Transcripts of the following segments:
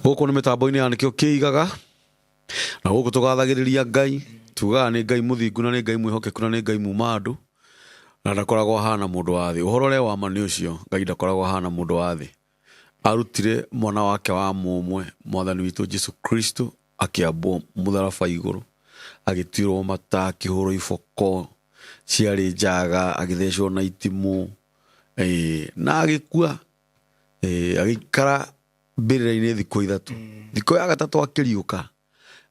Guku ni mitambo-ini ya nikio kiigaga na guku tugathagiriria Ngai tugaga ni Ngai muthingu na ni Ngai mwihokeku na ni Ngai muma andu na ndakoragwo hana mundu wa thi uhoro le wa mani ucio Ngai ndakoragwo hana mundu wa thi arutire mwana wake wa mumwe mwathani witu Jesu Kristo akiambo mutharaba iguru agitirwo mata kihuro ifoko ciari njaga agithecwo na itimu na agikua agikara mbirira-ini thikũ ithatu thikũ ya gatatu akiriuka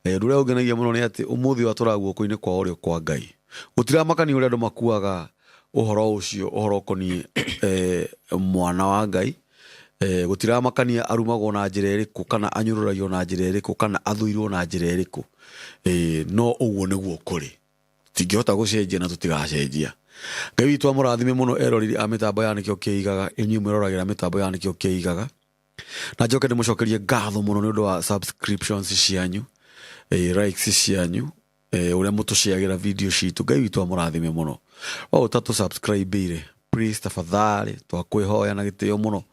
ruria ungenagia muno ni ati umuthi wa turaguo koine kwa orio kwa Ngai utiramakani uria andu makuaga uhoro ucio uhoro koni mwana wa Ngai gutiramakania arumagwo na njira iriku kana anyururagio na njira iriku kana athuirwo na njira iriku no uguo niguo kuri tingihota gucenjia na tutigacenjia Ngai witu amurathime muno eroriri a mitambo ya nikio kiigaga inyu mwiroragira mitambo ya nikio kiigaga na njoke ndimucokerie ngatho muno ni undu wa subscriptions cianyu likes cianyu uria mutuciagira video citu Ngai witu amurathime muno o utatu subscribe ire please tafadhali twakwihoya na gitio muno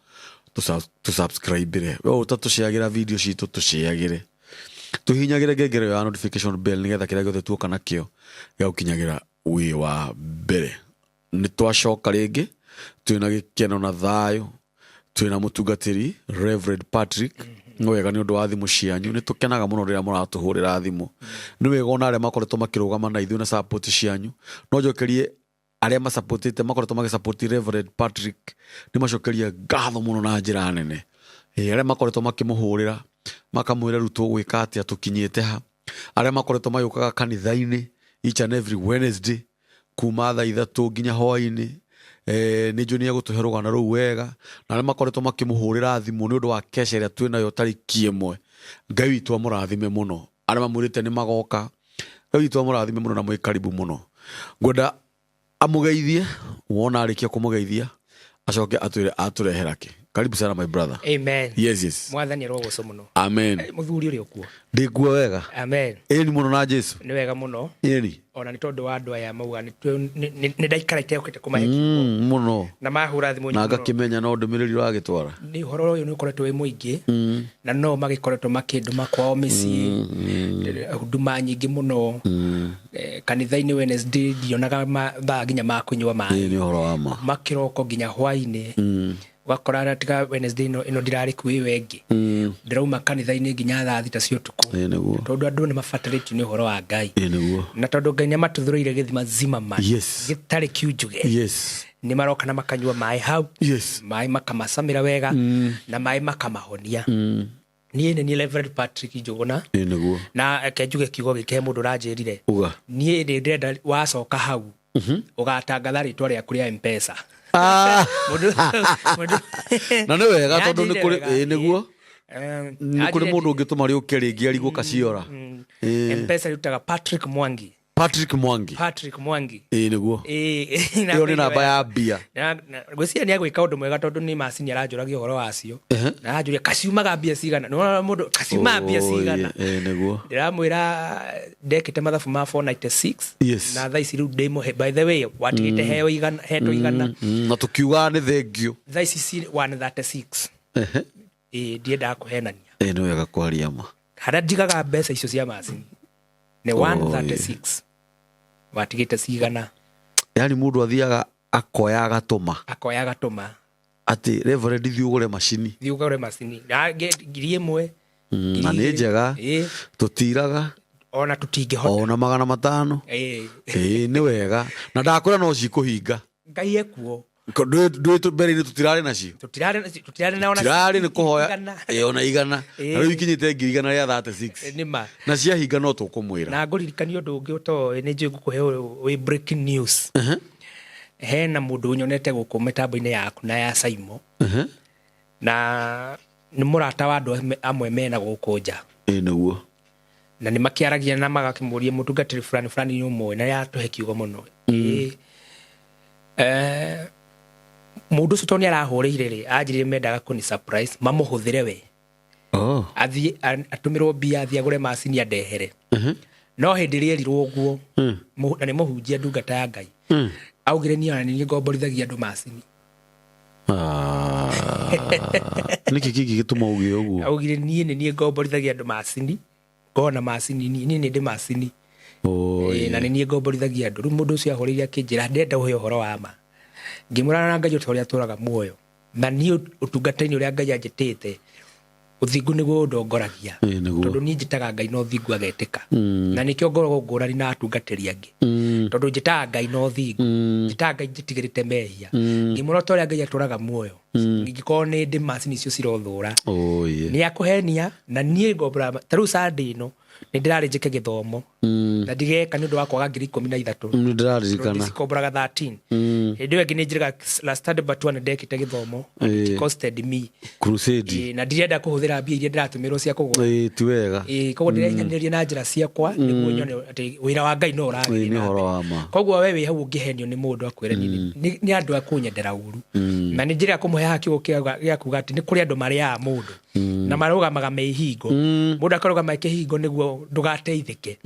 tu subscribe ire o utatu ciagira video citu tuciagire tuhinyagire ngengere ya notification bell nigetha kiria giothe tuoka nakio gaukinyagira wi wa mbere ni twacoka ringi twina gikeno na thayo twina mutungatiri Reverend Patrick Wega ni undu wa thimu cianyu ni tukenaga muno riria muratuhurira thimu ni wega ona aria makoretwo makirugama na ithu na support cianyu no njokerie aria masupportite makoretwo magisupport Reverend Patrick ni macokerie ngatho muno na njira nene aria makoretwo makimuhurira makamwira ruto gwika atia tukinyite ha aria makoretwo mayukaga kanitha-ini each and every Wednesday kuma thaa 3 nginya hwaini ni Juni gutuhe rugana ru wega na makoretwo makimuhurira thimu ni undu wa kesha ria twina yo tariki imwe Ngai witu amurathime muno aria mamwirite ni magoka Ngai witu amurathime muno na mwi karibu muno ngwenda amugeithie wona arikia kumugeithia acoke aturehera ki karibu sana my brother. Amen. Yes. Mwathani rogoco muno. Amen. Muthuri uri okuo. Ndiguo wega. Amen. Ni muno na Jesu. Ni wega muno. Ni. Ona ni tondu wa andu aya mauga ni ndaikarite ukite kumahe muno. Na mahura thimu na ngakimenya no ndumiriri wagitwara. Ni horo uyu ni ukoretwo wi muingi. Na no magikoretwo makinduma kwao micii. Huduma nyingi muno. Kanitha-ini Wednesday dionaga thaa nginya makunywa mai. Ni horo wa ma. Makiroko nginya hwaini. Wakora tiga Wednesday ino ndirari kuwi wengi ndirauma kanitha-ini nginya thaa 3 cia utuku niguo tondu andu ni mafatarĩtio ni horo wa Ngai niguo na tondu Ngai ni matuthuroire githima zima man gitari kiunjuge ni maroka na makanyua mai hau mai makamasamira wega na mai makamahonia ni Reverend Patrick Njuguna niguo na kenjuge kiugo gike mundu ranjirire ni ndenda wacoka hau ugatangatha ritwa ria kuria M-Pesa na ni wega tondu ni kuri niguo ni kuri mundu ungituma ri ukiringia rigo kaciora M-Pesa rutaga Patrick Mwangi niguo iyo ni namba ya mbia gwiciria ni agwika undu mwega tondu ni macini aranjuragia uhoro wacio na aranjuria kaciumaga mbia cigana no mundu kaciuma mbia cigana niguo ndiramwira ndekite mathabu ma 496 na thaa ici riu ndimo by the way watigite heo igana heto igana na tukiuga ni thengio thaa ici 136 ndienda kuhenania ni wega kwaria ma hara njigaga mbeca icio cia macini ni 136 watigite cigana yani mundu athiaga akoya agatuma ati Reverend thiugure macini na ngiri imwe na ni njega tutiraga ona tutingihota ona 500 ni wega na ndakwira no cikuhinga Ngai ekuo ndu mbere ni tutirari nacio tutirari na ona tutirari ni kuhoya ona igana na riu ikinyite ngiri igana ria 36 nima na cia hinga no tukumwira na nguririkania undu ungi uto ni nje ngukuhe we breaking news hena mundu unyonete guku mitambo-ini yaku na ya Saimo na ni murata wa andu amwe mena guku nja niguo na ni makiaragia na magakimuria mutungatiri fulani ni umwe na ya tuhe kiugo muno mundu ucio toni arahurire ri anjirire mendaga kuni surprise mamuhuthire we athi atumirwo bia athi agure macini andehere no hindi rierirwo uguo na ni muhunjia ndungata ya Ngai augire ni ngomborithagia andu macini niki kiki gituma ugie uguo augire nie ni ngomborithagia andu macini ngona macini nie ni ndi macini na ni ngomborithagia andu mundu ucio ahorire akinjira ndenda uhe uhoro wa ma ngimurana na Ngai utoria turaga muoyo na ni utungata-ini uria Ngai anjitite uthingu niguo ndongoragia tondu ni njitaga Ngai no thingu agetika na nikio ngoragwo ngurani na atungatiri angi tondu njitaga Ngai no thingu njitaga Ngai njitigirite mehia ngimura utoria Ngai aturaga muoyo ngikorwo ni ndi macini icio cirothura ni akuhenia na nie ngombora taru Sunday no ni ndirari njike githomo na ndigeka ni undu wa kwaga 13,000 ni ndiraririkana komboraga 13 hindi wengi ni njiraga last Sunday but one ndekite githomo it costed me crusade na ndirenda kuhuthira mbia iria ndiratumirwo cia kugura ti wega koguo ndirenyanĩria na njĩra ciakwa nĩguo nyone atĩ wĩra wa Ngai no ũrathiĩ nĩ horo wa ma koguo we wĩ hau ũngĩhenio nĩ mũndũ akwĩre nĩ andũ akũnyendera ũru na nĩ njĩra kũmũhe kiugo gĩa kuuga atĩ nĩ kũrĩ andũ marĩaga mũndũ na marũgamaga mehingo mũndũ akarũgama kĩhingo nĩguo ndũgateithĩke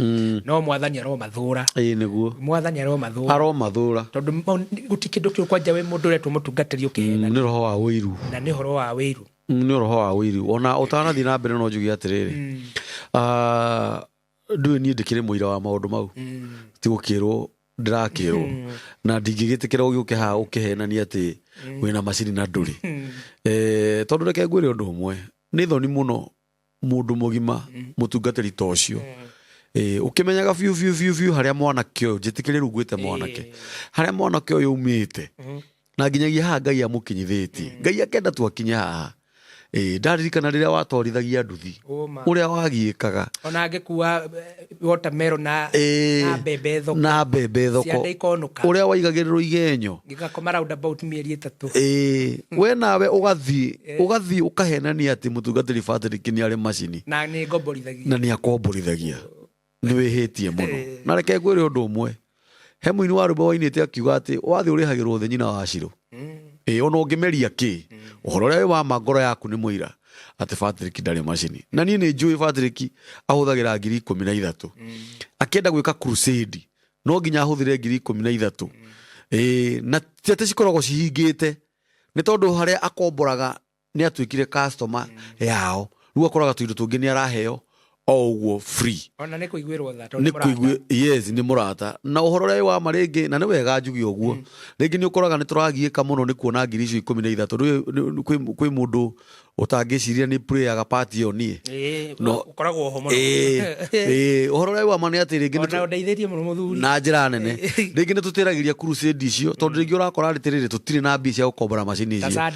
no mwathani aromathũra nĩguo mwathani aromathũra tondũ gũti kĩndũ kĩu kwanja we mũndũ ũretwo mũtungatĩri ũkĩhena nĩ roho wa wĩiru na nĩ horo wa wĩiru nĩ roho wa wĩiru ona ũtanathi na mbere no njuge atĩrĩrĩ ndũĩ niĩ ndĩkĩrĩ mũira wa maũndũ mau ti gũkĩrwo ndirakĩrwo na ndingĩgĩtĩkĩra ũgĩũke haha ũkĩhenania atĩ wĩna macini na ndũrĩ tondũ reke ngwĩre ũndũ ũmwe nĩ thoni mũno mũndũ mũgima mũtungatĩri ta ũcio ũkĩmenyaga biũ harĩa mwanake ũyũ njĩtĩkĩrĩ rĩu ngwĩte mwanake harĩa mwanake ũyũ umĩte na nginyagia haha Ngai amũkinyithĩtie Ngai akenda tu akinya haha ndaririkana rĩrĩa watorithagia nduthi ũrĩa wagiĩkaga ona angĩkua watermelon na mbembe thoko ũrĩa waigagĩrĩrwo igenyo ngĩgakoma roundabout mĩeri 3 we nawe ũgathiĩ ũkahenania atĩ mũtungatĩri Patrick nĩ arĩ macini na nĩ ngomborithagia na nĩ akomborithagia nĩ wĩhĩtie mũno na reke ngwĩre ũndũ ũmwe he mũini wa rwĩmbo wainĩte akiuga atĩ wathiĩ ũrĩhagĩrwo thĩ nyina wa Shirũ ona ũngĩmeria kĩ ũhoro ũrĩa wĩ wa ma ngoro yaku nĩ mũira atĩ Patrick ndarĩ macini na niĩ nĩ njũĩ Patrick ahũthagĩra 13,000 akĩenda gwĩka crusade no nginya ahũthĩre 13,000 na tete cikoragwo cihingĩte nĩ tondũ harĩa akomboraga nĩ atuĩkire customer yao rĩu akoraga tũindo tũngĩ nĩ araheo o ũguo free ona nĩ kũiguĩrwo tha nĩ kũigua yes nĩ mũrata na ũhoro ũrĩa wa ma rĩngĩ na nĩ wega njugi ũguo rĩngĩ nĩ ũkoraga nĩ tũragiĩka mũno nĩ kuona 13,000 kwĩ mũndũ ũtangĩciria nĩ prayaga party ĩyo niĩ ũkoragwo ho mũno ũhoro ũrĩa wa ma nĩ atĩ rĩngĩ ona ũndeithĩtie mũno mũthuri na njĩra nene rĩngĩ nĩ tũtĩragĩria crusade icio tondũ rĩngĩ ũrakora rĩtĩrĩrĩ tũtirĩ na mbia cia gũkombora macini icio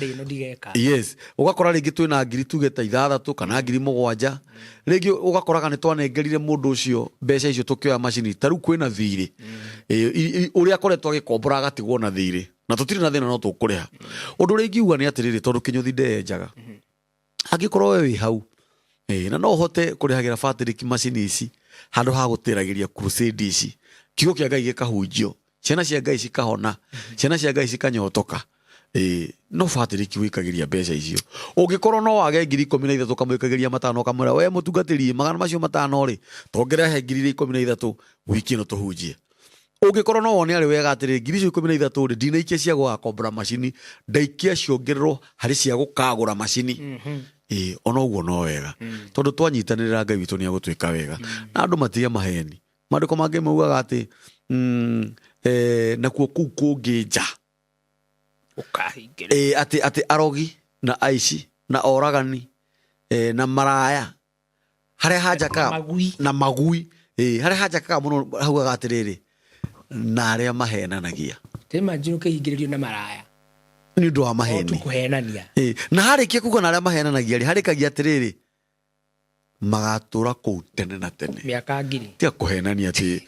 yes ũgakora rĩngĩ twĩna ngiri tuge ta 6 kana 7,000 rĩngĩ ũgakoraga nĩ twanengerire mũndũ ũcio mbeca icio tũkĩoya macini ta rĩu kwĩna thirĩ ũrĩa akoretwo agĩkombora agatigwo na thirĩ na tũtirĩ na thĩna no tũkũrĩha ũndũ ũrĩa ingiuga nĩ atĩrĩrĩ tondũ kĩnyũthi ndenjaga angĩkorwo we wĩ hau na no ũhote kũrĩhagĩra Patrick macini ici handũ ha gũtĩragĩria crusade ici kiugo kĩa Ngai gĩkahunjio ciana cia Ngai cikahona ciana cia Ngai cikanyotoka no Patrick wĩkagĩria mbeca icio ũngĩkorwo no wage 13,000 ũkamwĩkagĩria 5 ũkamwĩra we mũtungatĩri magana macio 5 rĩ tongerehe 13,000 wiki ĩno tũhunjie ũngĩkorwo no wone arĩ wega atĩrĩ 13,000 rĩ ndinaikia cia gũgakombora macini ndaikia ciongererwo harĩ cia gũkagũra macini ona ũguo no wega tondũ twanyitanĩrĩra Ngai witũ nĩ agũtwĩka wega na andũ matige maheni maandĩko mangĩ maugaga atĩ nakuo kũu kũngĩ nja atĩ arogi na aici na oragani na maraya harĩa hanjakaga na magui harĩa hanjakaga mũno haugaga atĩrĩrĩ na arĩa mahenanagia tema njino kĩhingĩrĩrio na maraya nĩ ũndũ wa maheni kũhenania na harĩkia kuga na arĩa mahenanagia rĩ harĩkagia atĩrĩrĩ magatũra kũu tene na tene mĩaka ngiri tia kũhenania atĩ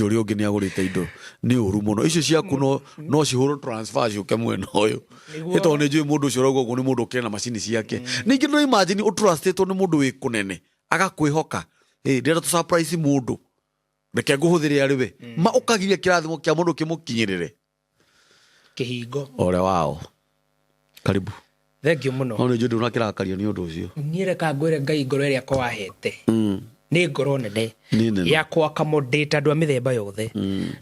ũrĩa ũngĩ nĩ agũrĩte indo nĩ ũru mũno icio ciaku no cihũrwo transfer ciũke mwena ũyũ nĩ tondũ nĩ njũĩ mũndũ ũcio ũrauga ũguo nĩ mũndũ ũkĩrĩ na macini ciake ningĩ no imagine ũtrustĩtwo nĩ mũndũ wĩ kũnene agakwĩhoka ndĩrenda tũ surprise mũndũ reke ngũhũthĩre arĩ we ma ũkagiria kĩrathimo kĩa mũndũ kĩmũkinyĩrĩre kĩhingo ore wao karibu thengio mũno no nĩ njũĩ ndũnakĩrakario nĩ ũndũ ũcio niĩ reka ngwĩre Ngai ngoro ĩrĩa kwahete nĩ ngoro nene ya kwaccommodate andũ a mĩthemba yothe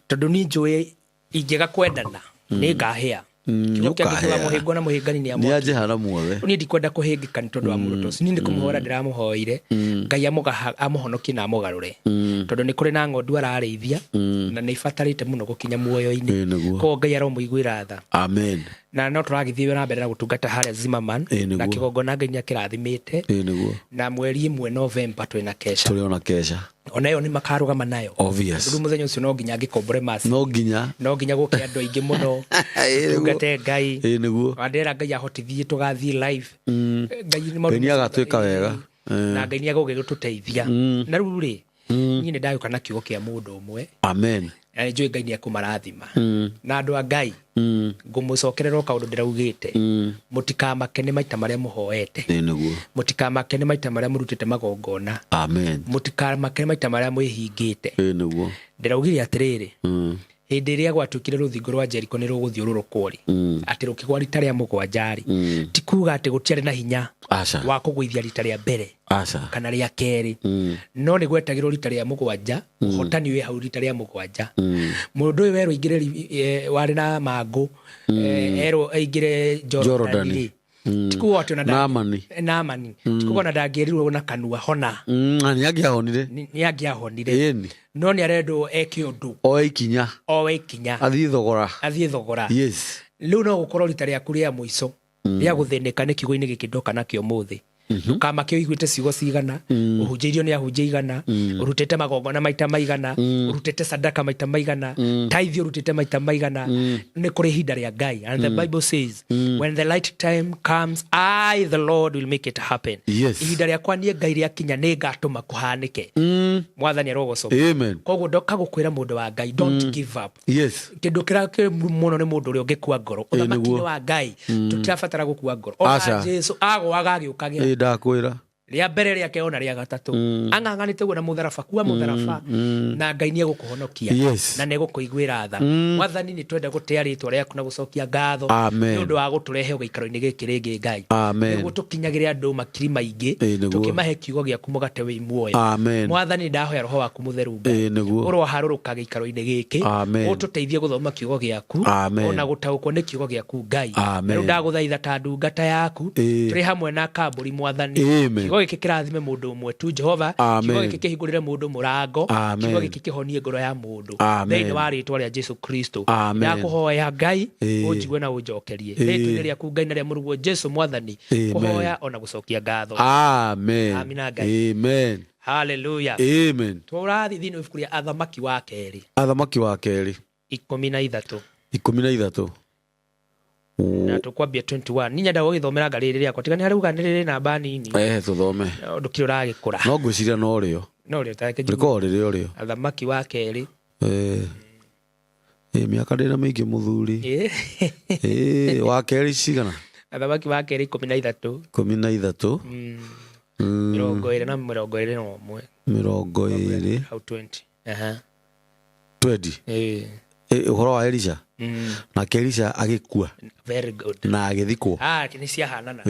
tondũ niĩ njũĩ ingĩga kwendana nĩ ngahĩa kiugo kĩake kiuga mũhĩngwo na mũhĩngani nĩ amwe nĩaje hara muothe ni ndikwenda kuhĩngĩka nĩ tondũ wa mũndũ ũcio ni ndĩkũmũhora ndĩramũhoire Ngai amũhonokie na amũgarũre tondũ nĩ kũrĩ na ng'ondu ararĩithia na nĩ ibatarĩte mũno gũkinya muoyo-inĩ koguo Ngai aromũiguĩra tha amen na no tũragĩthiĩ na mbere na gũtungata harĩa Zimmerman na kĩgongona Ngai nĩakĩrathimĩte na mweri 1 November twĩna kesha tũrĩ ona kesha ona yo nĩ makarũgama nayo obvious rĩu mũthenya ũcio no nginya ngĩkombore maci no nginya gũkĩa andũ aingĩ mũno tungate Ngai nĩguo wandera Ngai ahotithie tũgathiĩ live Ngai nĩ agatwĩka wega na Ngai nĩ agũgĩtũteithia na rĩu rĩ niĩ nĩ ndagĩũka na kiugo kĩa mũndũ ũmwe amen na njũĩ Ngai nĩ ekũmarathima na andũ a Ngai ngũmũcokerera kaũndũ ndĩraugĩte mũtikamake nĩ maita marĩa mũhoete nĩguo mũtikamake nĩ maita marĩa mũrutĩte magongona amen mũtikamake nĩ maita marĩa mwĩhingĩte nĩguo ndĩraugire atĩrĩrĩ hĩndĩ ĩrĩa gwatuĩkire rũthingo rwa Jeriko nĩ rũgũthiũrũrũkwo atĩ rũkĩgwa rita rĩa mũgwanja ti kuuga atĩ gũtiarĩ na hinya wa kũgũithia rita rĩa mbere kana rĩa kerĩ no nĩ gwetagĩrwo rita rĩa mũgwanja ũhotani wĩ hau rita rĩa mũgwanja mũndũ ũyũ werwo aingĩre warĩ na mangũ erwo aingĩre Jordan tikuwa atĩ ona Naamani tikuwa ona ndangĩerirwo na kanua hona nĩangĩahonire no nĩ arendwo eke ũndũ oe ikinya athiĩ thogora rĩu no gũkorwo rita rĩaku rĩa mũico rĩa gũthĩnĩka nĩ kiugo-inĩ gĩkĩ ndoka nakĩo mũthĩ ndũkamake ũiguĩte ciugo cigana ũhunjĩirio nĩ ahunjia igana ũrutĩte magongona maita maigana ũrutĩte sadaka maita maigana tithe ũrutĩte maita maigana nĩ kũrĩ ihinda rĩa Ngai and the Bible says when the light time comes I the Lord will make it happen ihinda rĩakwa niĩ Ngai rĩakinya nĩ ngatũma kũhanĩke mwathani arogocwo koguo ndoka gũkwĩra mũndũ wa Ngai don't give up kĩndũ kĩrĩa mũno nĩ mũndũ ũrĩa ũngĩkua ngoro ũthamaki-inĩ wa Ngai tũtirabatara gũkua ngoro ona Jesu agwaga agĩũkagĩra ndakwĩra rĩa mbere rĩake ona rĩa gatatũ ang'ang'anĩte guo na mũtharaba kuwa mũtharaba na Ngai nĩ egũkũhonokia na nĩ egũkũiguĩra tha mwathani nĩ twenda gũtĩa rĩtwa rĩaku na gũcokia ngatho nĩ ũndũ wa gũtũrehe gĩikaro-inĩ gĩkĩ rĩngĩ Ngai nĩguo tũkinyagĩre andũ makiri maingĩ tũkĩmahe kiugo gĩaku mũgate wĩ muoyo mwathani ndahoya roho waku mũtheru Ngai ũroharũrũka gĩikaro-inĩ gĩkĩ ũtũteithie gũthoma kiugo gĩaku ona gũtaũkwo nĩ kiugo gĩaku Ngai rĩu ndagũthaitha ta ndungata yaku tũrĩ hamwe na kambũri mwathani kiugo gĩkĩ kĩrathime mũndũ ũmwe tu Jehova kiugo gĩkĩ kĩhingũrĩre mũndũ mũrango kiugo gĩkĩ kĩhonie ngoro ya mũndũ thĩinĩ wa rĩĩtwa rĩa Jesu Kristo ndakũhoya Ngai ũnjigue na ũnjokerie rĩĩtwa-inĩ rĩaku Ngai na rĩa mũrũguo Jesu mwathani kũhoya ona gũcokia ngatho amina Ngai amen hallelujah amen tũrathiĩ thĩinĩ wa ibuku rĩa athamaki wa kerĩ 13 na tukwambia 21 ninya ndago gĩthomera ngarĩ rĩrĩa kwa tigani harĩ uganĩrĩrĩ namba nini tuthome ũndũ kĩrĩa ũragĩkũra no ngwĩciria no rĩo rĩkorwo rĩrĩ rĩo athamaki wa kerĩ mĩaka ndĩna mĩingĩ mũthuri wa kerĩ cigana athamaki wa kerĩ 13 20 na 21 how 20 ũhoro wa Elisha na Elisha agĩkua very good na agĩthikwo nĩ ciahanana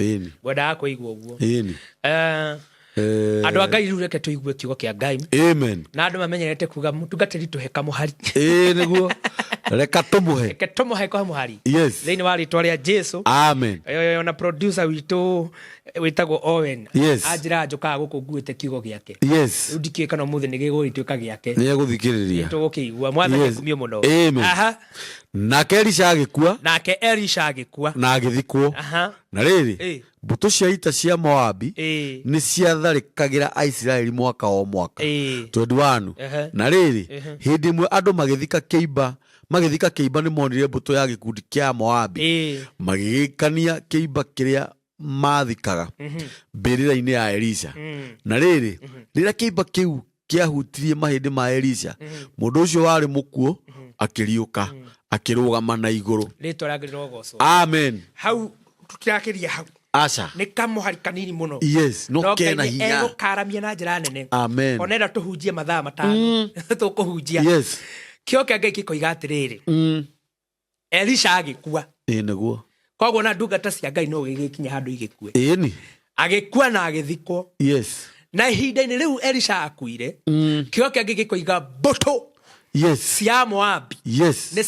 ngwendaga kũigua ũguo andũ a Ngai rĩu reke tũigue kiugo kĩa Ngai amen na andũ mamenyerete kuga mũtungatĩri tũhe kamũhari nĩguo reka tũmũhe kamũhari thĩinĩ wa rĩĩtwa rĩa Jesu amen na producer witũ wĩtagwo Owen anjĩra njũkaga gũkũ nguĩte kiugo gĩake rĩu ndikĩũĩ kana ũmũthĩ nĩ gĩgũgĩtuĩka gĩake nĩ egũthikĩrĩria tũgũkĩigua mwathani akumie mũno amen nake Elisha agĩkua na agĩthikwo na rĩrĩ mbũtũ cia ita cia Moabi nĩ ciatharĩkagĩra Aisiraeli mwaka o mwaka 21 na rĩrĩ hĩndĩ ĩmwe andũ magĩthika kĩimba nĩ monire mbũtũ ya gĩkundi kĩa Moabi magĩgĩkania kĩimba kĩrĩa mathikaga mbĩrĩra-inĩ ya Elisha na rĩrĩ rĩrĩa kĩimba kĩu kĩahutirie mahĩndĩ ma Elisha mũndũ ũcio warĩ mũkuũ akĩriũka akĩrũgama na igũrũ rĩĩtwa rĩake rĩrogocwo amen hau tũtirakĩria hau aca nĩ kamũhari kanini mũno no kena hinya egũkaramia na njĩra nene amen onenda tũhunjie mathaa matano tũkũhunjia kĩo kĩa Ngai kĩkoiga atĩrĩrĩ Elisha agĩkua nĩguo koguo na ndungata cia Ngai no gĩgĩkinya handũ igĩkue agĩkua na agĩthikwo na ihinda-inĩ rĩu Elisha akuire kĩo kĩa Ngai gĩkoiga mbũtũ Yes. cia Moabi Yes. nĩ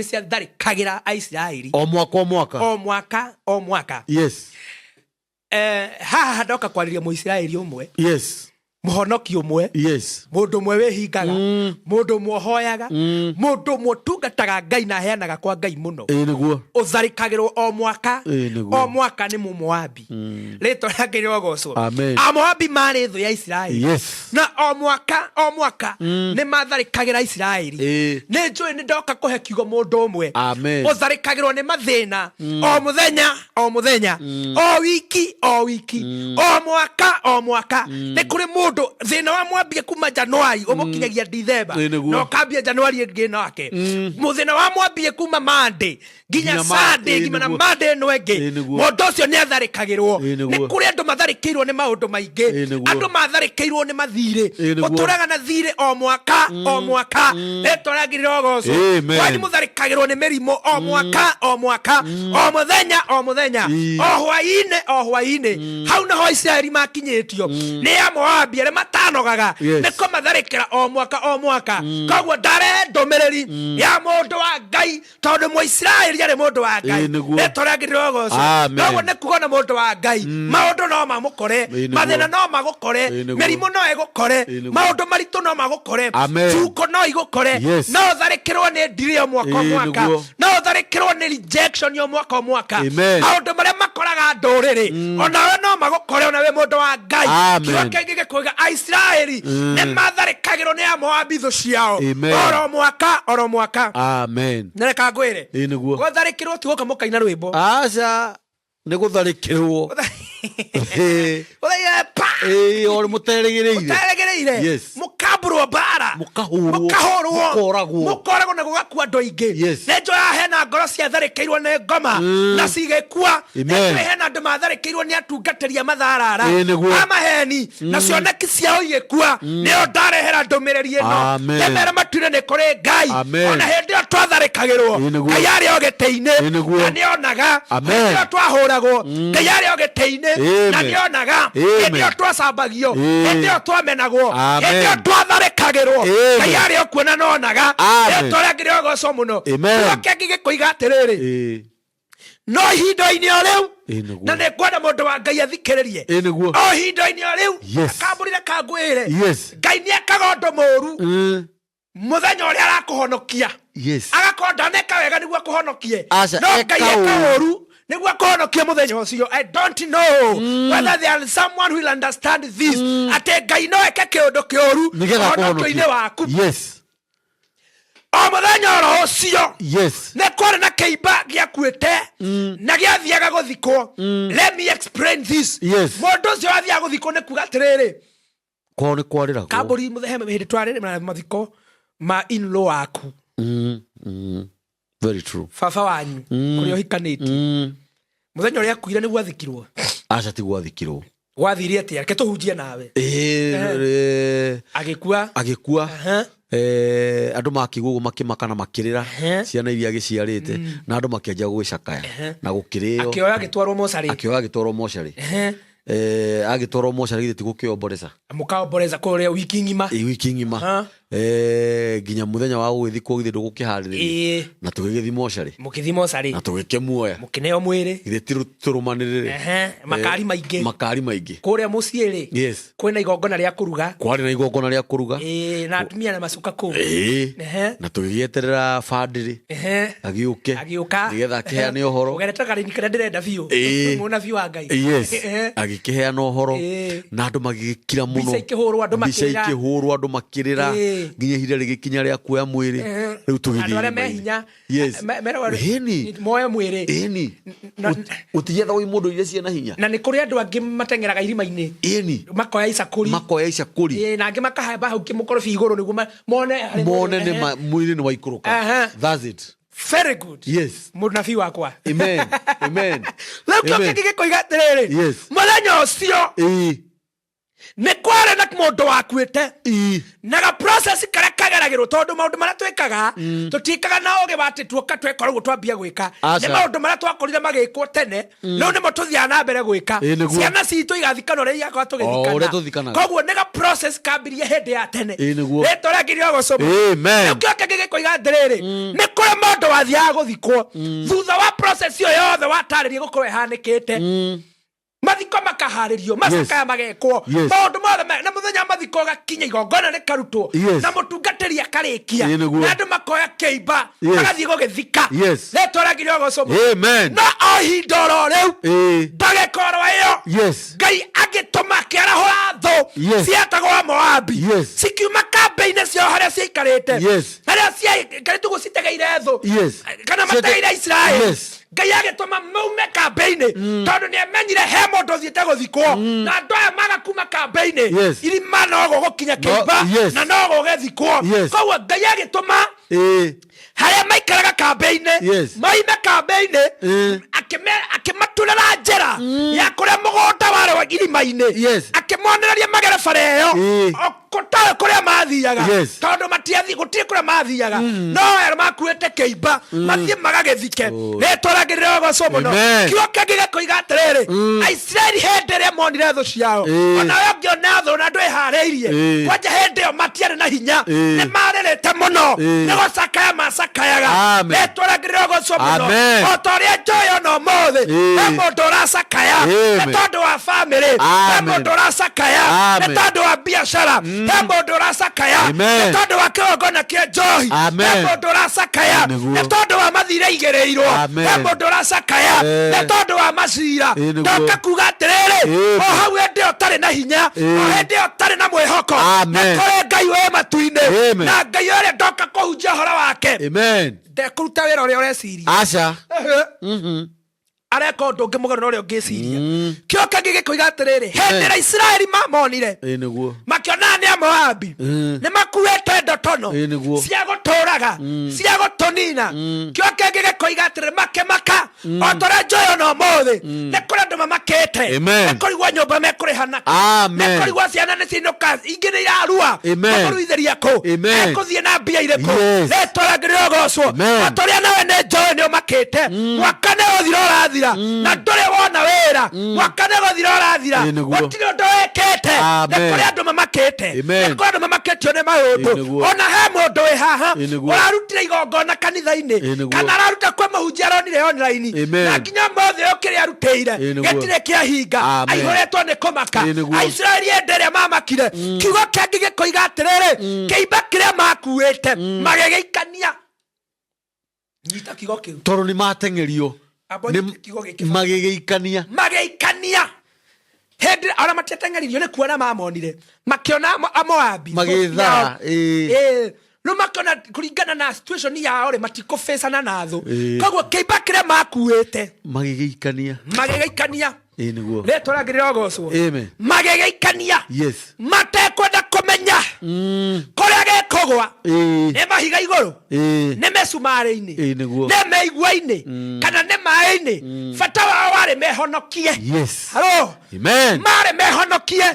ciatharĩkagĩra Aisiraeli O mwaka. o mwaka. Yes. Haha ndoka kwarĩria Mũisiraeli ũmwe. Yes. Mũhonoki ũmwe. Yes. Mũndũ ũmwe wĩhingaga. Mũndũ ũmwe ũhoyaga. Mũndũ ũmwe ũtungataga Ngai na aheanaga kwa Ngai mũno. Niguo. Ũtharĩkagĩrwo o mwaka. O mwaka nĩ Mũmoabi. Rĩtwa rĩake rĩrogocwo. Amoabi marĩ thũ ya Isiraeli. Yes. Na o mwaka nĩ matharĩkagĩra Isiraeli. Nĩ njũĩ nĩ ndoka kũhe kiugo mũndũ ũmwe. Ũtharĩkagĩrwo nĩ mathĩna o mũthenya o wiki o mwaka nĩ kũrĩ mũndũ thĩna wa mwambie kuma Januari ũmũkinyagia December no kambia Januari ĩngĩ nake mũthĩna wa mwambie kuma Monday nginya Sunday nginya na Monday ĩno ĩngĩ mũndũ ũcio nĩ atharĩkagĩrwo. Nĩ kũrĩ andũ matharĩkĩirwo nĩ maũndũ maingĩ, andũ matharĩkĩirwo nĩ mathirĩ, ũtũraga na thirĩ o mwaka rĩtwa rĩake rĩrogocwo. Wani mũtharĩkagĩrwo nĩ mĩrimũ o mwaka o mũthenya o hwainĩ hau naho Isiraeli makinyĩtio nĩ Amoabi arĩa matanogaga nĩko matharĩkĩra o mwaka. Koguo ndarehe ndũmĩrĩri ya mũndũ wa Ngai tondũ Mũisiraeli arĩ mũndũ wa Ngai rĩtwa rĩake rĩrogocwo. Koguo nĩ kuga na mũndũ wa Ngai maũndũ no mamũkore, mathĩna no magũkore, mĩrimũ no ĩgũkore, maũndũ maritũ no magũkore, cuko no igũkore, no ũtharĩkĩrwo nĩ ndiri o mwaka, no ũtharĩkĩrwo nĩ rejection o mwaka, maũndũ marĩa makoraga ndũrĩrĩ onawe no magũkore onawe mũndũ wa Ngai. Kiugo kĩngĩ gĩkoiga Aisiraeli nĩ matharĩkagĩrwo nĩ Amoabi thũ ciao oro mwaka. Nĩreka ngwĩre gũtharĩkĩrwo ti gũka mũkaina rwĩmbo, aca nĩ gũtharĩkĩrwo ori mũterĩgĩrĩire mũkambũrwo mbara, mũkoragwo na gũgakua andũ aingĩ. Nĩ njũĩ hena ngoro ciatharĩkĩirwo nĩ ngoma na cigĩkua. Nĩ njũĩ hena andũ matharĩkĩirwo nĩ atungatĩri a matharara a maheni na cioneki ciao igĩkua. Nĩyo ndarehera ndũmĩrĩri ĩno ndĩmere matuire nĩ kũrĩ Ngai ona hĩndĩ ĩyo twatharĩkagĩrwo Ngai arĩ o gĩtĩ-inĩ na nĩonaga. Hĩndĩ ĩyo twahũragwo Ngai arĩ o gĩtĩ-inĩ na nĩonaga. Hĩndĩ ĩyo twacambagio, hĩndĩ ĩyo twamenagwo, hĩndĩ ĩyo twatharĩkagĩrwo Ngai arĩ o kuona nonaga. Rĩtwa rĩake rĩrogocwo mũno. Kiugo kĩngĩ gĩkoiga atĩrĩrĩ no ihinda-inĩ o rĩu na nĩ ngwenda mũndũ wa Ngai athikĩrĩrie o ihinda-inĩ o rĩu akambũrire kangwĩre Ngai nĩ ekaga ũndũ mũũru mũthenya ũrĩa arakũhonokia agakorwo ndaneka wega nĩguo akũhonokie, no Ngai eka ũũru nĩguo akũhonokie mũthenya ũcio. I don't know whether there is someone who will understand this atĩ Ngai no eke kĩũndũ kĩũru ũhonokia-inĩ waku o mũthenya oro ũcio. Nĩ kwarĩ na kĩimba gĩakuĩte na gĩathiaga gũthikwo. Let me explain this. Mũndũ ũcio wathiaga gũthikwo nĩ kuga atĩrĩrĩ kwao nĩ kwarĩragwo kambũri hĩndĩ twarĩ mathiko ma in-law waku very true baba wanyu kũrĩa ũhikanĩtie mũthenya ũrĩa akuire nĩguo athikirwo. aca ti gwathikirwo wathire atĩa reke tũhunjie nawe. Agĩkua andũ makĩgwa ũguo makĩmaka na makĩrĩra ciana iria agĩciarĩte na andũ makĩanjia gũgĩcakaya na gũkĩrĩo. Akĩoya agĩtwarwo mocarĩ agĩtwarwo mocarĩ githĩ ti gũkĩomboreza mũkaomboreza kũrĩa wiki ng'ima nginya mũthenya wa gũgĩthikwo githĩ ndũgũkĩharĩrĩria na tũgĩgĩthi mocarĩ na tũgĩkĩmuoya mũkĩneo mwĩrĩ githĩ ti tũrũmanĩrĩre makari maingĩ kũrĩa mũciĩ-rĩ kwĩna igongona rĩa kũruga, kwarĩ na igongona rĩa kũruga na atumia na macuka kũu na tũgĩgĩeterera bandĩrĩ agĩũka nĩgetha akĩheane ũhoro ũgerete garini karĩa ndĩrenda biũ mũnabii wa Ngai agĩkĩheana ũhoro na andũ magĩgĩkira mũno, mbica ikĩhũrwo andũ makĩrĩra nginya ihinda rĩgĩkinya rĩa kuoya mwĩrĩ rĩu tũgĩthiĩ andũ arĩa mehinya moya mwĩrĩ ũtigethagwo mũndũ iria ciena hinya na nĩ kũrĩ andũ angĩ mateng'eraga irima-inĩ makoya icakũri na angĩ makahamba hau kĩmũkorobi igũrũ nĩguo mone mwĩrĩ nĩ waikũrũka. That's it. Very good. Mũnabii wakwa. Amen. Rĩu kĩo kĩngĩ gĩkoiga atĩrĩrĩ mũthenya ũcio nä kwarä na må ndå wakuä naga process karä a kageragä tondå maå ndå marä a twä kaga tå tikaga na å gä watä tuoka tweka rå twambia gwä ka nä maå ndå marä a twakorire magä kwo tene rä u nä mo tå thiaga na mbere gwä ka ciana citå igathikana å rä a igakorwo tå gä koguo nä ga process kambirie hä ndä ya tene rä tå rä angä rä ogocå kä oke ngä gä koiga ndä rä rä nä kå rä må ndå wathiaga gå thikwo thutha wa process ä yo yothe watarä rie gå korwo ähanä kä te mathiko makaharĩrio macakaya magekwo maũndũ mothe na mũthenya mathiko gakinya igongona rĩkarutwo na mũtungatĩri akarĩkia na andũ makoya kĩimba magathiĩ gũgĩthika rĩtwa rĩangĩ rĩogocwo no o ihinda oro rĩu ndagĩka oro ĩyo Ngai agĩtũma akĩarahũra thũ cietagwo Amoabi cikiuma kambĩ-inĩ ciao harĩa ciaikarĩte harĩa ciaikarĩte ũguo citegeire thũ kana mategeire Isiraeli Ngai agĩtũma maume kambĩ-inĩ tondũ nĩamenyire he mũndũ ũthiĩte gũthikwo na andũ aya magakuma kambĩ-inĩ irima no gũgũkinya kĩimba na no gũgĩthikwo koguo Ngai agĩtũma harĩa maikaraga kambĩ-inĩ maime kambĩ-inĩ akĩmatũrĩra njĩra ya kũrĩa mũgũnda warĩ wa irima-inĩ akĩmonereria magere bara ĩyo gũtarĩ kũrĩa mathiaga tondũ gũtirĩ kũrĩa mathiaga no aya makuĩte kĩimba mathiĩ magagĩthike rĩtwa rĩangĩ rĩrogocwo mũno kĩoke gĩgĩkoiga atĩrĩrĩ Aisiraeli hĩndĩ ĩrĩa monire thũ ciao ona we ũngĩona thũ na ndwĩharĩirie kwanja hĩndĩ ĩyo matiarĩ na hinya nĩ marĩrĩte mũno nĩ gũcakaya macakayaga rĩtwa rĩangĩ rĩrogocwo mũno o ta ũrĩa njoĩ ona ũmũthĩ he mũndũ ũracakaya nĩ tondũ wa bamĩrĩ he mũndũ ũracakaya nĩ tondũ wa biacara he mũndũ ũracakaya nĩ tondũ wa kĩgongona kĩa njohi he mũndũ ũracakaya nĩ tondũ wa mathire igĩrĩirwo he mũndũ ũracakaya nĩ tondũ wa macira ndoka kuga atĩrĩrĩ o hau hĩndĩ ĩyo ũtarĩ na hinya o hĩndĩ ĩyo ũtarĩ na mwĩhoko nĩ kũrĩ Ngai wĩ matu-inĩ na Ngai ũrĩa ndoka kũhunjia ũhoro wake ndekũruta wĩra ũrĩa ũreciria areka ũndũ ũngĩ mũgarũ na ũrĩa ũngĩciria kĩoka gĩgĩkoiga atĩrĩrĩ hĩndĩ ĩrĩa Isiraeli mamonire makĩona nĩ Amoabi nĩ makuĩte ndotono cia gũtũũraga cia gũtũnina kĩoka gĩgĩkoiga atĩrĩrĩ makĩmaka o ta ũrĩa njoĩ ona ũmũthĩ nĩ kũrĩ andũ mamakĩte nĩ kũrigwo nyũmba mekũrĩhana nĩ kũrigwo ciana nĩ ciinũka ingĩ nĩ irarua makũruithĩria kũ ekũthiĩ na mbia irĩkũ rĩtwa rĩangĩ rĩrogocwo o ta ũrĩa nawe nĩ njoĩ nĩ ũmakĩte mwaka nĩ ũthira ũrathira na ndũrĩ wona wĩra mwaka nĩ gũthira ũrathira gũtirĩ ũndũ wĩkĩte nĩ kũrĩ andũ mamakĩte nĩ kũrĩ andũ mamakĩtio nĩ maũndũ ona he mũndũ wĩ haha ũrarutire igongona kanitha-inĩ kana araruta kwĩ mũhunjia aronire online na nginya mothe ũkĩrĩa arutĩire gĩtirĩ kĩahinga aihũrĩtwo nĩ kũmaka Aisiraeli hĩndĩ ĩrĩa mamakire kiugo kĩangĩ gĩkoiga atĩrĩrĩ kĩimba kĩrĩa makuĩte magĩgĩikania nyita kiugo kĩu tondũ nĩ mateng'erio magĩgĩikania hĩndĩ ona matiateng'eririo nĩ kuona mamonire makĩona Amoabi magĩthaa no makona kũringana na situation yao rĩ matikũbĩcana na thũ koguo kĩimba kĩrĩa makuĩte magĩgĩikania nĩguo rĩtwa rĩangĩ rĩrogocwo magĩgĩikania matekwenda kũmenya kũrĩa gĩkũgwa nĩ mahiga igũrũ nĩ mecumarĩ-inĩ nĩ meigua-inĩ kana nĩ maĩ-inĩ bata wao warĩ mehonokie marĩ mehonokie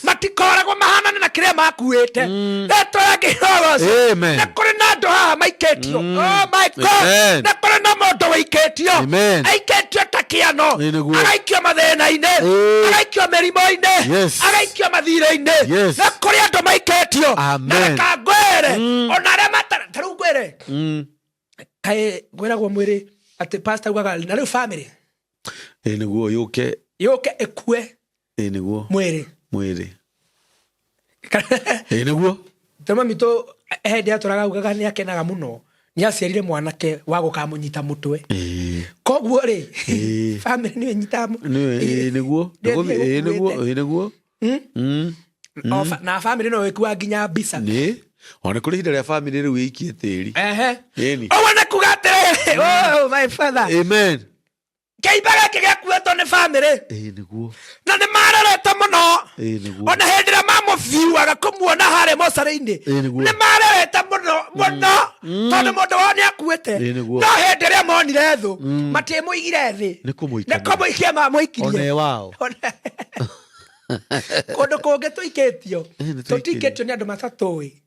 matikoragwo mahanane na kĩrĩa makuĩte rĩtwa rĩangĩ rĩrogocwo nĩ kũrĩ na andũ haha maikĩtio nĩ kũrĩ na mũndũ wĩikĩtio aikĩtio ta kĩano agaikio mathĩna-inĩ agaikio mĩrimũ-inĩ agaikio mathirĩ-inĩ nĩ kũrĩ andũ maikĩtio na reka ngwĩre ona arĩa tarĩu ngwĩre kaĩ ngwĩragwo mwĩrĩ atĩ pastor ugaga na rĩu bamĩrĩ nĩguo yũke ĩkue nĩguo mwĩrĩ nĩguo toma mitũ hĩndĩ atũraga ugaga nĩ akenaga mũno nĩ aciarire mwanake wa gũkamũnyita mũtwe koguo rĩ bamĩrĩ nĩwe nyita nĩguo na bamĩrĩ no ĩkua nginya mbica ona kũrĩ ihinda rĩa bamĩrĩ rĩu ĩikie tĩri ũguo nĩ kuga atĩrĩrĩ my father amen kĩimba gĩkĩ gĩakuĩtwo nĩ bamĩrĩ na nĩ marorete mũno ona hĩndĩ ĩrĩa mamũbiuaga kũmuona harĩ mocarĩ-inĩ nĩ marorete mũno tondũ mũndũ wao nĩ akuĩte no hĩndĩ ĩrĩa monire thũ matiĩmũigire thĩ nĩ kũmũikia mamũikirie Kondo konge tuiketio. Tutiketio ni andu matatui.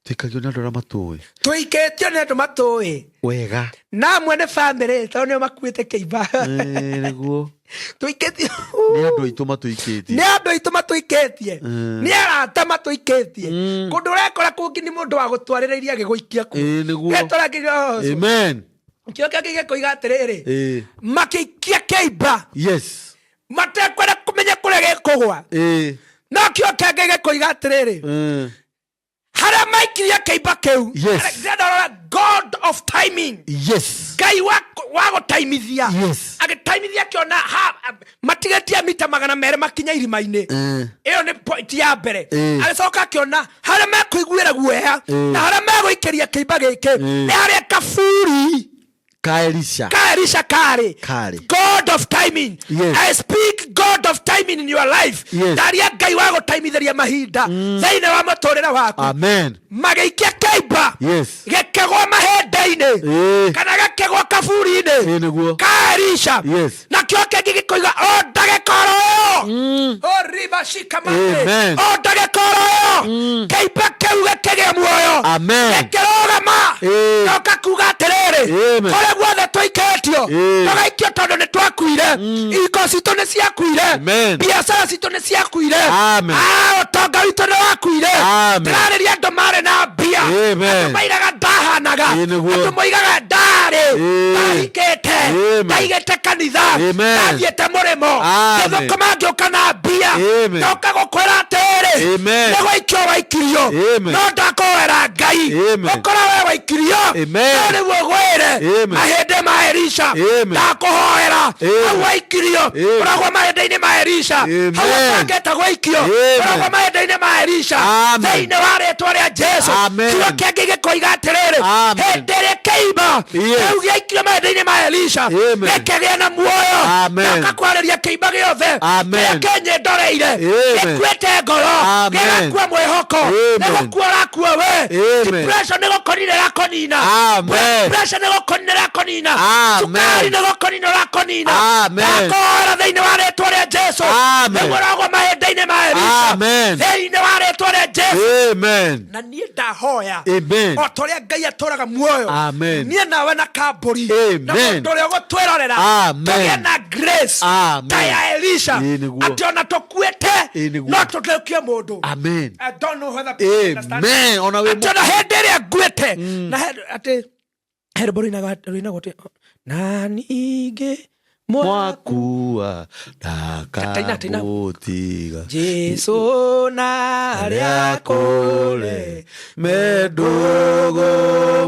Tuikagio ni andu ra matui. Tuiketio ni andu matui. Wega. Na mwene family to ni makuite keiba. Niguo. Tuiketio. Ni andu aitu matuiketie. Ni andu aitu matuiketie. Ni arata matuiketie. Kundu rekora kungi ni mundu wa gutwaririria giguikia ku. Niguo. Getora kigo. Amen. Kioka kige koiga atiriri. Makikia keiba. Yes. Matekwenda kumenya kuria gekugwa. No kioka kige koiga atiriri. Hara maikiria keiba keu. Yes. God of timing. Yes. Ngai wago timithia. Yes. Agitimithia kiona matigetia mita 200 makinya irima-ini. Iyo ni point ya mbere. Agicoka kiona hara mekuiguira guoya na hara meguikeria keiba giki ni haria kaburi. Kaelisha kari. God of timing. Yes. I speak God of timing in your life. Yes. Daria Ngai wago timithiria mahinda thaini wa muturira waku. Amen. Magikia keiba. Yes. Gekegwa mahenda-ini. Kana gekegwa kaburi-ini. Niguo. Kaelisha. Yes. Na kioke gigikoiga o ndagekoro yo. O riba shikamate. Amen. O ndagekoro yo. Keiba keu gekege muoyo. Amen. Gekerogama. Noka kuga atiriri. Kore guothe twaiketio. Twaikio tondu ni twakuire. Iko citu ni ciakuire. Biacara citu ni ciakuire. Utonga witu ni wakuire. Turariria andu mari na mbia. Andu mairaga ndahanaga. Andu moigaga ndari. Ndahikite. Ndaigite kanitha. Ndathiite murimo. Ngithukuma ngioka na mbia. Ndoka gukwira atiri. Nigwaikio waikirio. No ndakwira Ngai. Ukora we waikirio. No niguo gwire. Mahende ma Elisha. Ndakuhoera. Hau waikirio. Uragwa mahende-ini ma Elisha. Hau apangite gwaikio. Uragwa mahende-ini ma Elisha. Thiini wa ritwa ria Jesu. Kiugo kiangi gikoiga atiriri. Hindi ria keiba. Keu giaikio mahende-ini ma Elisha. Gikegia na muoyo. Ndakakwariria keiba giothe. Kiria kinyendoreire. Gikuite ngoro. Gigakua mwihoko. Nigukua rakua we. Depression nigukonine rakonina. Depression nigukonine rakonina. Sukari nigukonine rakonina. Ndakwira thiini wa ritwa ria Jesu. Niguragwa mahende-ini ma Elisha. Thiini wa ritwa ria Jesu. Na niĩ ndahoya o toria Ngai atũraga muoyo niĩ nawe na kambũri na mũndũ ũrĩa ũgũtwĩrorera tũgĩe na grace ta ya Elisha atĩ ona tũkuĩte no tũtũkie mũndũ. I don't know whether people understand. Atĩ ona hĩndĩ ĩrĩa nguĩte na atĩ herbo rũinagwo atĩ na ningĩ mwakua ndakamũtiga Jesu narĩa kũre mendugu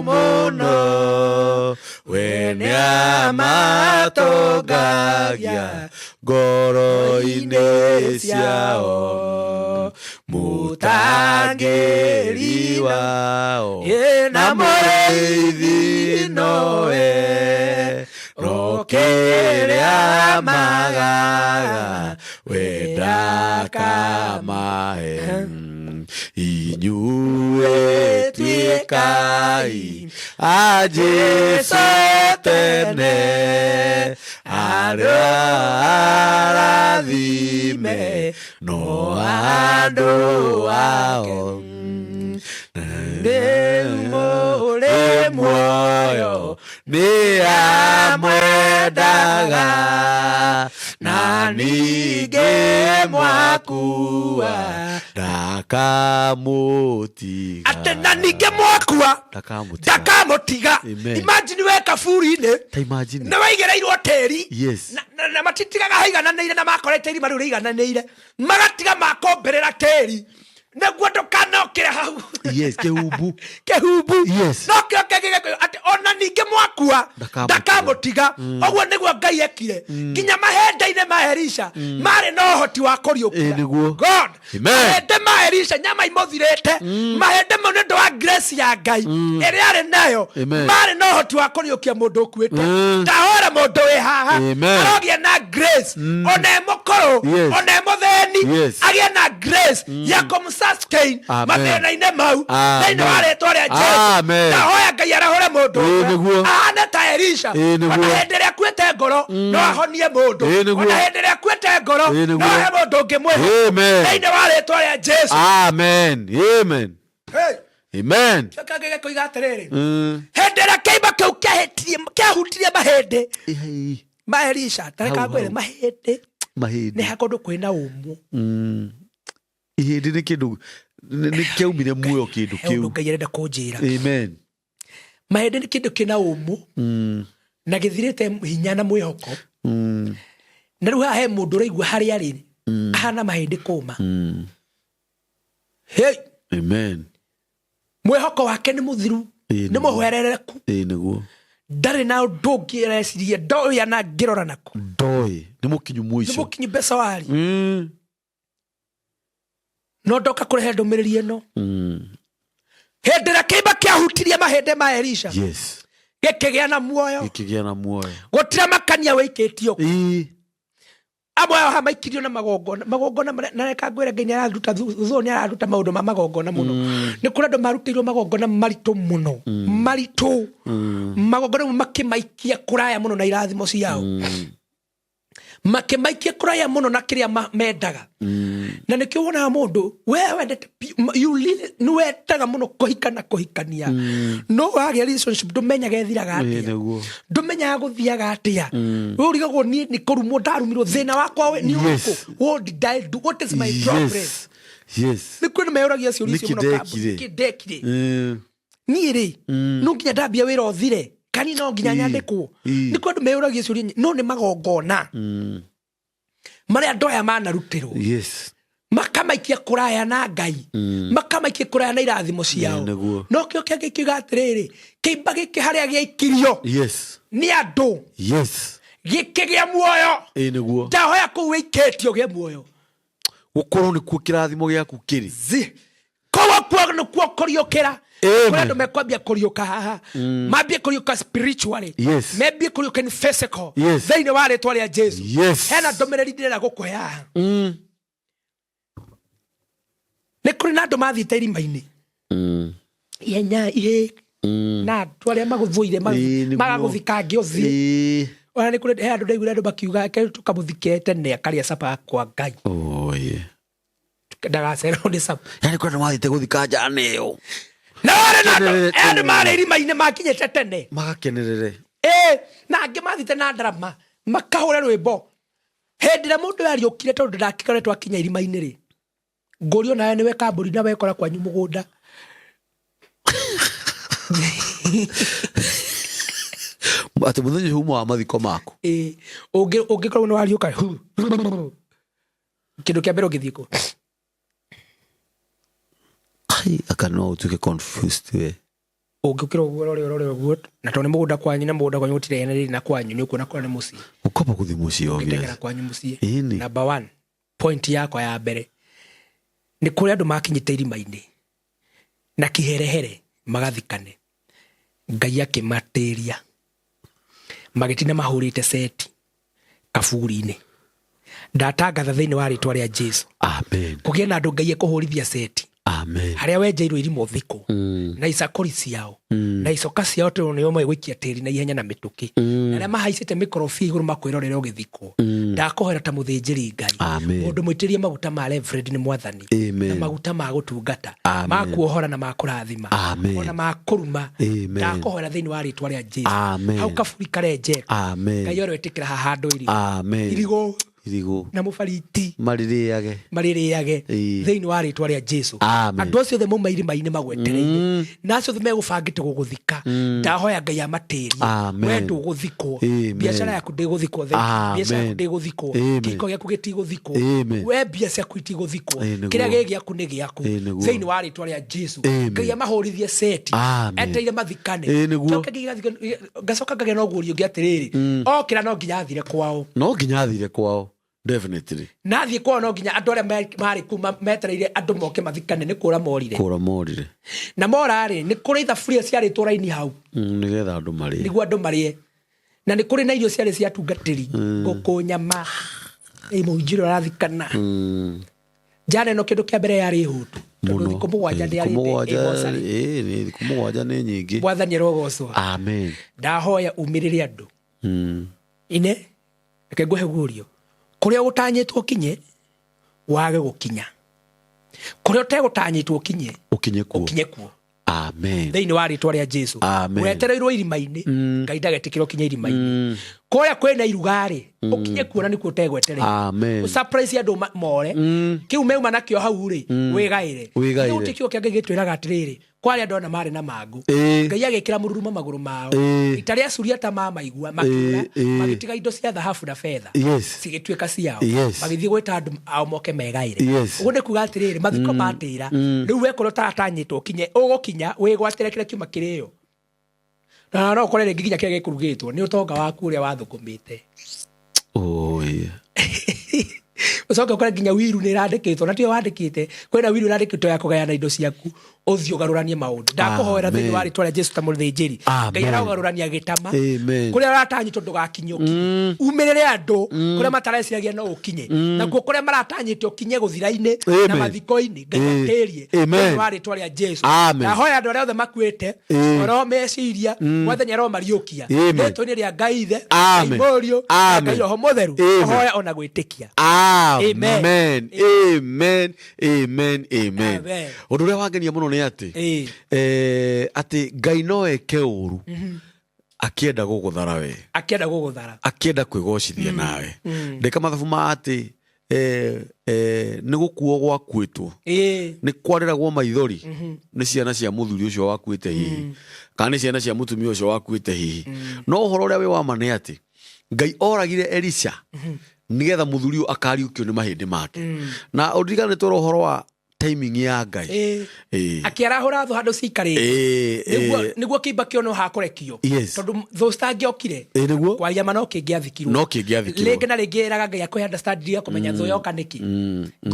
mũno we nĩamatongagia ngoro-inĩ ciao mũtangĩri wao na mũrĩithi nowe rokerea magaga wenda kamahe inyue tuikai a Jesu tene arathime no andu ao uri muoyo ni amwendaga na ningĩ mwakua ndakamũtiga. Atĩ na ningĩ mwakua ndakamũtiga. Imagine we kaburi-inĩ nĩ waigĩrĩirwo tĩri na matitigaga haigananĩire na makorete irima rĩu rĩigananĩire magatiga makombĩrĩra tĩri nĩguo ndũkanokĩre hau. Kĩhumbu. No kĩoke gĩgĩkĩo atĩ ona ningĩ mwakua ndakamũtiga. Ũguo nĩguo Ngai ekire nginya mahende-inĩ ma Elisha marĩ na ũhoti wa kũriũkĩra. God mahende ma Elisha nyama imũthirĩte mahende mau nĩ ũndũ wa grace ya Ngai ĩrĩa arĩ nayo marĩ na ũhoti wa kũriũkia mũndũ ũkuĩte. Ndahora mũndũ wĩ haha arogĩa na grace ona e mũkũrũ ona e mũthĩni agĩe na grace ya kũmũsa sustain mathĩna-inĩ mau thĩinĩ wa rĩĩtwa rĩa Jesũ. Ndahoya Ngai arahũre mũndũ ũmwe ahane ta Elisha, ona hĩndĩ ĩrĩa akuĩte ngoro no ahonie mũndũ, ona hĩndĩ ĩrĩa akuĩte ngoro no ahe mũndũ ũngĩ mwĩhoko thĩinĩ wa rĩĩtwa rĩa Jesũ. Amen. Kagege koiga atĩrĩrĩ, hĩndĩ ĩrĩa kĩimba kĩu kĩahutirie mahĩndĩ ma Elisha, tareka ngwĩre mahĩndĩ nĩ hakũndũ kwĩna ũmũ. Ihĩndĩ nĩ kĩndũ nĩ kĩaumire muoyo kĩndũ kĩu. Ngai arenda kũnjĩra. Amen. Mahĩndĩ nĩ kĩndũ kĩna ũmũ na gĩthirĩte hinya na mwĩhoko. Na rĩu haha he mũndũ ũraigua harĩa arĩ ahana mahĩndĩ kũma. Amen. Mwĩhoko wake nĩ mũthiru, nĩ mũhwerereku. Niguo. Ndarĩ na ũndũ ũngĩ areciria, ndoĩ ana ngĩrora naku. Ndoĩ nĩ mũkinyu mũico. Nĩ mũkinyu mbeca wari. No ndoka kũrehe ndũmĩrĩri ĩno. Hĩndĩ ĩrĩa kĩimba kĩahutirie mahĩndĩ ma Elisha, gĩkĩgĩa na muoyo. Gũtirĩ makania wĩikĩtio. Amwe ao hamaikirio na magongona na reka ngwĩre Ngai nĩararuta thũ nĩararuta maũndũ ma magongona mũno. Nĩ kũrĩ andũ marutĩirwo magongona maritũ mũno, maritũ. Magongona makĩmaikia kũraya mũno na irathimo ciao, makĩmaikia kũraya mũno na kĩrĩa mendaga. Na nĩkĩo wonaga mũndũ we wendete nĩ wendaga mũno kũhika na kũhikania, no wagĩa relationship ndũmenyaga ĩthiraga atĩa, ndũmenyaga gũthiaga atĩa. We ũrigagwo niĩ nĩ kũrumwo ndarumirwo, thĩna wakwa nĩ ũrĩkũ? What did I do? What is my problem? Nĩ kwĩna meyũragia ciũria icio mũno kĩndekire niĩ rĩ, no nginya ndambia wĩra ũthire, kani no nginya nyandĩkwo. Nĩ kwĩna meyũragia ciũria, no nĩ magongona marĩa andũ aya manarutĩrwo, makamaikia kũraya na Ngai, makamaikia kũraya na irathimo ciao. No kĩo kĩngĩ kiuga atĩrĩrĩ, kĩimba gĩkĩ harĩa gĩaikirio nĩ andũ, gĩkĩgĩa muoyo. Ndahoya kũu wĩikĩtio gĩa muoyo, gũkorwo nĩkuo kĩrathimo gĩaku kĩrĩ. Koguo nĩkuo kũriũkĩra. Kũrĩ andũ mekwambia kũriũka haha, mambie kũriũka spiritually, mambie kũriũka in physical thĩinĩ wa rĩĩtwa rĩa Jesũ. Hena ndũmĩrĩri ndĩrenda gũkũhe haha. Nĩ kũrĩ na andũ mathiĩte irima-inĩ ihenya na andũ arĩa magũthũire magagũthika ngĩũthi. Ona nĩ kũrĩ he andũ ndaiguire andũ makiuga tũkamũthike tene akarĩa capa kwa Ngai. Ndagacererwo nĩ capa. Yaani kũrĩ andũ mathiĩte gũthika njana ĩyo. Na andũ marĩ irima-inĩ makinyĩte tene magakenerere. Na angĩ mathiĩte na ndarama makahũre rwĩmbo. Hĩndĩ ĩrĩa mũndũ ariũkire tondũ ndakĩkoretwo akinya irima-inĩ rĩ, ngũrio nawe nĩwe kambũri na wekora kwanyu mũgũnda. Atĩ mũthenya ũmwe wa mathiko maku ũngĩkorwo nĩ wariũka kĩndũ kĩa mbere ũngĩthiĩ kũ? Akana no ũtuĩke confused we. Ũngĩũkĩra ũguo na tondũ nĩ mũgũnda kwanyu na mũgũnda kwanyu gũtireyanĩrĩire na kwanyu, nĩ ũkuona kũrĩa nĩ mũciĩ. Ũkamba gũthiĩ mũciĩ o gĩtengera kwanyu mũciĩ. Number 1 point yakwa ya mbere nĩ kũrĩ andũ makinyĩte irima-inĩ na kĩherehere magathikane, Ngai akĩmatĩria magĩtina mahũrĩte seti kaburi-inĩ. Ndatangatha thĩinĩ wa rĩĩtwa rĩa Jesũ, kũgĩe na andũ Ngai ekũhũrithia seti harĩa wenjeirwo irima ũthikũ na icakũri ciao na icoka ciao tondũ nĩo megũikia tĩri na ihenya na mĩtũkĩ, na arĩa mahaicĩte mĩkorobia igũrũ makwĩrorera ũgĩthikwo. Ndakũhoera ta mũthĩnjĩri Ngai, mũndũ mwĩtĩrie maguta ma Reverend nĩ Mwathani, na maguta ma gũtungata ma kuohora na ma kũrathima ona ma kũruma. Ndakũhoera thĩinĩ wa rĩĩtwa rĩa Jesũ, hau kaburi karenjete, Ngai oro etĩkĩra haha handũ irigũ na mũbariti marĩrĩage thĩinĩ wa rĩĩtwa rĩa Jesũ. Andũ acio othe mauma irima-inĩ magwetereire, na acio othe megũbangĩte gũgũthika, ndahoya Ngai amatĩrie. We ndũgũthikwo, biacara yaku ndĩgũthikwo, biacara yaku ndĩgũthikwo, kĩhiko gĩaku gĩtigũthikwo, we mbia ciaku itigũthikwo, kĩrĩa gĩ gĩaku nĩ gĩaku thĩinĩ wa rĩĩtwa rĩa Jesũ. Ngai amahũrithie seti etereire mathikane. Ngacoka ngagĩa na ũguũrio ũngĩ atĩrĩrĩ, okĩra no nginya athire kwao. Definitely. Nathiĩ kwao no nginya andũ arĩa marĩ kuma metereire andũ moke mathikane nĩ kũra morire. Na morarĩ nĩ kũrĩ thaburia ciarĩ tũraini hau nĩgetha andũ marĩe, nĩguo andũ marĩe. Na nĩ kũrĩ na irio ciarĩ cia tungatĩri, ngũkũ, nyama, mũnjĩro arathikana. Njana ĩno kĩndũ kĩa mbere yarĩ hũtu tondu thiku mugwanja ndi arite ni thiku mugwanja ni nyingi. Mwathani rogocwo. Amen. Ndahoya umirire andu ine reke nguhe gurio kuria utanyitwo kinye wage gukinya, kuria utegutanyitwo kinye ukinye kuo. Amen. Thiini wa ritwa ria Jesu. Wetereirwo irima-ini Ngai ndagetikira kinye irima-ini. Kuria kwina irugari ukinye kuona nikuo utegwetereire. Amen. Surprise andu more kiu meuma nakio hau ri wigaire utikio kiange gitwiraga atiriri kwari andu na mari na mangu Ngai agikira mururuma maguru mao itari acuria ta mamaigua makira magitiga indo cia thahabu na fedha cigituika ciao magithii gwita andu ao moke megaire ugu ni kuga atiriri mathiko matira riu wekoro taratanyitwo kinye ugukinya wigwatire kire kiuma kirio na no korere nginya kire gikurugitwo ni utonga waku uria wathukumite. Ucoke kora nginya wiru ni irandikitwo na tio wandikite kwina wiru irandikitwo ya kugayana indo ciaku uthio garuranie maundu. Ndakuhoera thiini wa ritwa ria Jesu ta muthĩnjĩri Ngai aragarurania gitama kuria aratanyitwo ndugakinyuki umirire andu kuria matareciragia no ukinye nakuo kuria maratanyitwo kinye guthira-ini na mathiko-ini Ngai atirie thiini wa ritwa ria Jesu. Ndahoya andu aria othe makuite oro meciria Mwathani aromariukia ritwa-ini ria Ngai ithe Ngai Mũriũ Ngai Roho Mũtheru ahoya ona gwitikia. Amen. Amen. Amen. Amen. Undu uria wangenia muno ni ati Ngai no eke uru akienda guguthara we akienda kwigocithia nawe ndeka mathabu ma ati ni gukuo gwakuitwo ni kwariragwo maithori ni ciana cia muthuri ucio wakuite hihi kana ni ciana cia mutumia ucio wakuite hihi no uhoro uria we wama ni ati Ngai oragire Elisha nigetha muthuri akariukio ni mahindi make na udirikane toro horo wa timing ya Ngai akiarahura thu handu cikarite niguo kiimba kiono hakurekio tondu thustangi okire kwaria mano kingiathikirwo lingi na lingi iraga Ngai akwe understand ya kumenya thu yoka niki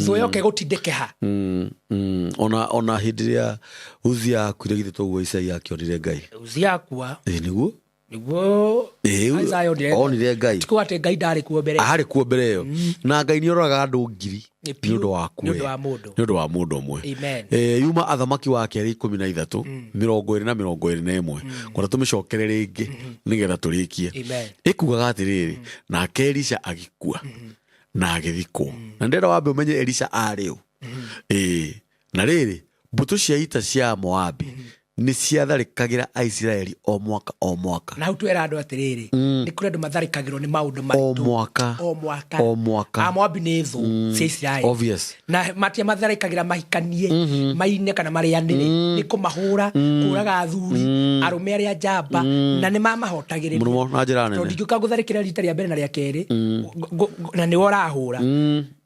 thu yoka gutindike ha ona hindiria Uzia akuire githitwo guo Isaia akionire Ngai Uzia akua niguo onire Ngai tiko ate Ngai ndari kuo mbere ari kuo mbere yo na Ngai ni oraga andu ngiri ni undu wa mundu umwe yuma athamaki wa keri 13 20 na 21 kora tumicokere ringi nigetha turikie ikugaga atiriri na Elisha agikua na agithikwo na ndera wambe umenye Elisha ari u na riri mbutu cia ita cia Moabi ni ciatharikagira Aisiraeli o mwaka na utwera andu atiriri ni kuri andu matharikagirwo ni maundu maitu o mwaka Moabi ni thu cia Israeli obvious na matia matharikagira mahikanie maine kana marianire ni kumahura kuraga athuri arume aria njamba na ni mamahotagiriria muno na njira nene tondu ngiuka gutharikira rita ria mbere na ria keri na ni worahura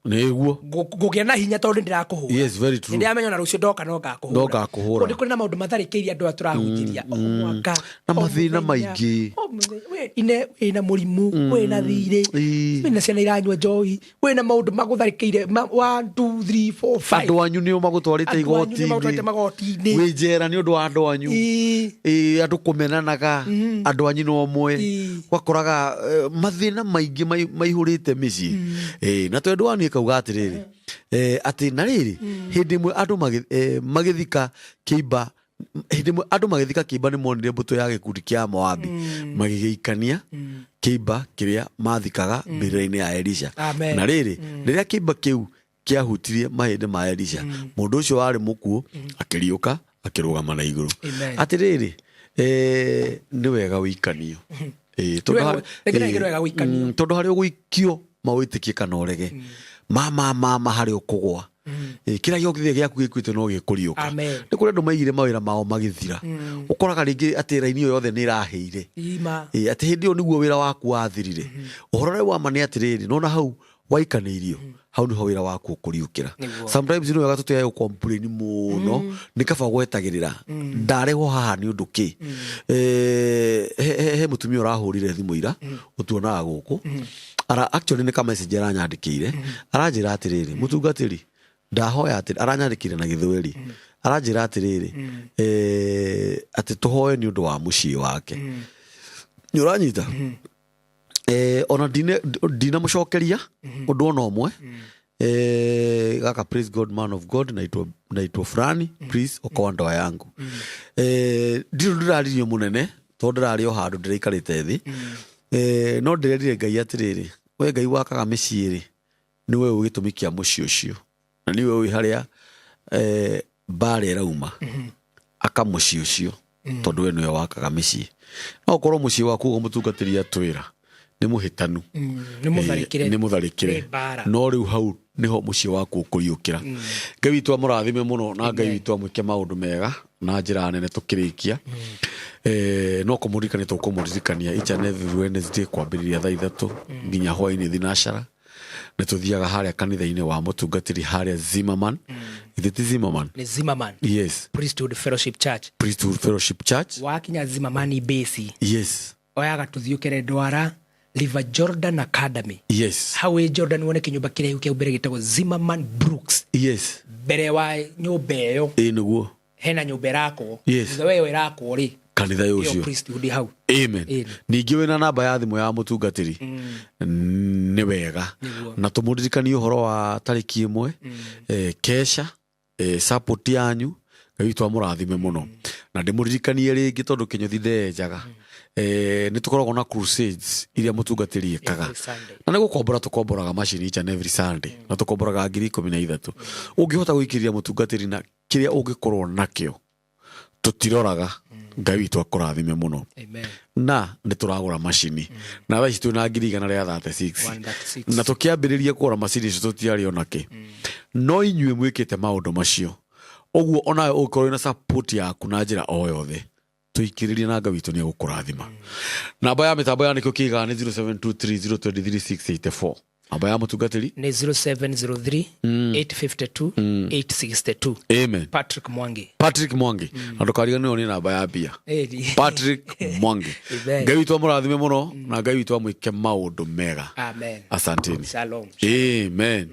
niguo gugia na hinya tondu ndirakuhura yes very true ndiramenya na rucio ndoka no ngakuhura kuri na maundu matharikeirie andu aturahunjiria o mwaka na mathina maingi ina murimu wina thiri wina ciana iranyua njohi wina maundu magutharikeirie 1 2 3 4 5 andu anyu nio magutwarite igoti-ini wi njera ni undu wa andu anyu andu kumenanaga andu anyu no mwe wakoraga mathina maingi maihurite mici na tondu wani kauga atiriri ati na riri hindi imwe andu magithika kiimba hindi imwe andu magithika kiimba ni monire mbuto ya gikundi kia Moabi magigeikania kiimba kiria mathikaga mbere-ini ya Elisha na riri riria kiimba kiu kiahutirie mahindi ma Elisha mundu ucio wari mukuo akiriuka akirugama na iguru atiriri ni wega wikanio tondu hari uguikio mawitikie kana urege mama hari ukugwa kira giothie giaku gikuite no gikuriuka ni kuri andu maigire mawira mao magithira ukoraga ringi ati raini yo yothe ni iraheire ati hindi yo niguo wira waku wathirire uhorore wa mane atiriri nona hau waikanirio hau niho wira waku ukuriukira sometimes no wega tutia yo complain muno nikaba gwetagirira ndarego haha ni undu ki he mutumia urahurire thimu ira utuonaga guku actually ni kama message aranyandikire aranjira atiriri mutungatiri ndahoya ati aranyandikire na githweri aranjira atiriri ati tuhoe ni undu wa mucii wake ni uranyita ona dina mucokeria undu ona umwe gaka praise God man of God naitwa Frani please okoa ndoa yangu ndiru ndiraririo munene to ndirari o handu ndirikarite thi no ndirerire Ngai atiriri we Ngai wakaga mĩciĩ ri niwe ugitumikia muciĩ ucio na niwe wi haria bare rauma aka muciĩ ucio tondu we niwe wakaga mĩciĩ no korwo muciĩ waku umutungatĩria twira ni muhitanu ni mutharikire no riu hau niho muciĩ waku ukuriukira Ngai witũ amũrathime muno na Ngai witũ amwike maundu mega na njira nene tukirikia no kumuririkania tukumuririkania each and every Wednesday kwambiriria thaa 3 nginya hwaini thinashara nituthiaga haria kanitha-ini wa mutungatiri haria Zimmerman ithiti Zimmerman ni Zimmerman yes Priesthood Fellowship Church wakinya Zimmerman base yes oyaga tuthiukire Ndwara River Jordan Academy yes hawe Jordan wone kinyumba kire yuke ubere gitagwo Zimmerman Brooks yes bere wa nyumba iyo niguo hena nyumba rako yes wewe rako ri kanitha ucio priesthood hau amen ningi wina namba ya thimu ya mutungatiri ni wega na tumuririkanie uhoro wa tariki 1 kesha support yanyu Ngai witũ amũrathime muno na ndimuririkanie ringi tondu kinyuthi ndenjaga ni tukoragwo na crusades iria mutungatiri ekaga na ni tukomboraga machine each and every Sunday na tukomboraga 13,000 ungihota guikiriria mutungatiri na kiria ungikorwo nakio tutiroraga Ngai witũ akũrathime muno na nituragura machine na thaa ici twina 136 na tukiambiriria kugura machine icio tutiari onake no inyue mwikite maundu macio oguo onawe ukorwo na support yaku na njira o yothe tuikiririe na Ngai witũ ni agũkũrathima namba ya mitambo ya nikio kiga ni 0723023684 namba ya mutungatiri ni 0703 852 862 amen Patrick Mwangi na ndukariganirwo ni namba ya bia Patrick Mwangi Ngai witũ amũrathime muno na Ngai witũ amwike maundu mega amen asanteni shalom amen